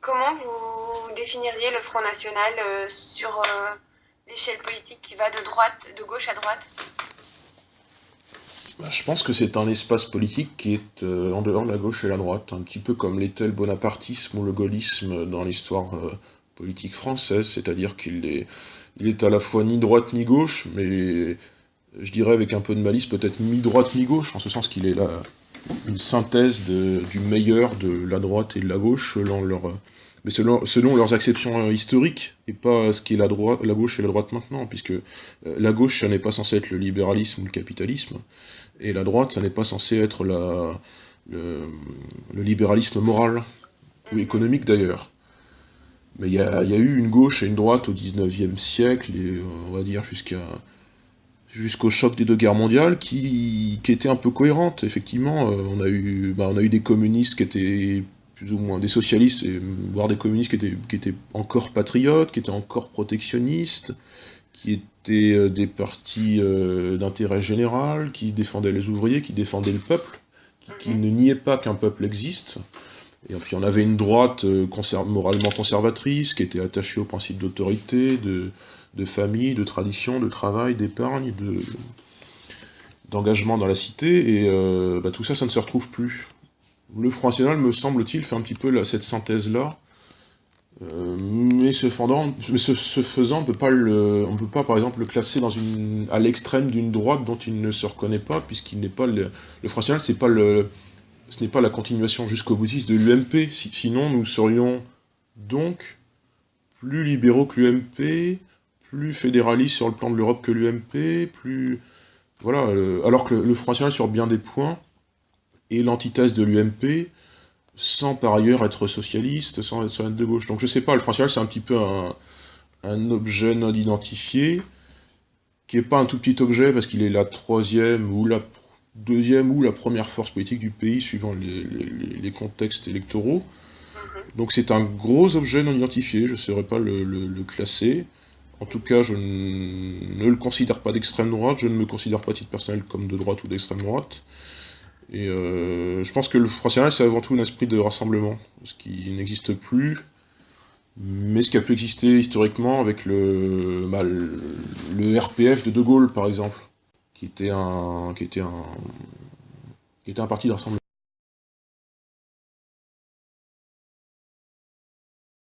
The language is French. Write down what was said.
Comment vous définiriez le Front National sur l'échelle politique qui va de gauche à droite? Je pense que c'est un espace politique qui est en dehors de la gauche et la droite, un petit peu comme l'était le bonapartisme ou le gaullisme dans l'histoire politique française, c'est-à-dire il est à la fois ni droite ni gauche, mais je dirais avec un peu de malice peut-être mi-droite mi-gauche, en ce sens qu'il est là une synthèse du meilleur de la droite et de la gauche selon leurs acceptions historiques, et pas ce qui est la gauche et la droite maintenant, puisque la gauche, ça n'est pas censé être le libéralisme ou le capitalisme, et la droite, ça n'est pas censé être le, le libéralisme moral, ou Mhm. économique d'ailleurs. Mais il y a eu une gauche et une droite au 19e siècle, et on va dire jusqu'au choc des deux guerres mondiales, qui étaient un peu cohérentes, effectivement. On a eu des communistes qui étaient plus ou moins des socialistes, voire des communistes qui étaient encore patriotes, qui étaient encore protectionnistes, qui étaient des partis d'intérêt général, qui défendaient les ouvriers, qui défendaient le peuple, qui Mhm. ne niaient pas qu'un peuple existe. Et puis on avait une droite moralement conservatrice, qui était attachée aux principes d'autorité, de famille, de tradition, de travail, d'épargne, d'engagement dans la cité, et tout ça, ça ne se retrouve plus. Le Front National, me semble-t-il, fait un petit peu cette synthèse-là, ce faisant, on peut pas, par exemple, le classer à l'extrême d'une droite dont il ne se reconnaît pas, puisqu'il n'est pas le Front National, ce n'est pas la continuation jusqu'au boutiste de l'UMP. Sinon, nous serions donc plus libéraux que l'UMP, plus fédéralistes sur le plan de l'Europe que l'UMP, voilà, alors que le Front National, sur bien des points, est l'antithèse de l'UMP, sans par ailleurs être socialiste, sans être de gauche. Donc je sais pas, le Front National, c'est un petit peu un objet non identifié, qui est pas un tout petit objet parce qu'il est la troisième ou la deuxième ou la première force politique du pays, suivant les contextes électoraux. Mhm. Donc c'est un gros objet non identifié, je ne saurais pas le classer. En tout cas, je ne le considère pas d'extrême droite, je ne me considère pas à titre personnel comme de droite ou d'extrême droite. Et je pense que le Front National, c'est avant tout un esprit de rassemblement, ce qui n'existe plus, mais ce qui a pu exister historiquement avec le RPF de Gaulle, par exemple, qui était un, qui était un, qui était un parti de rassemblement.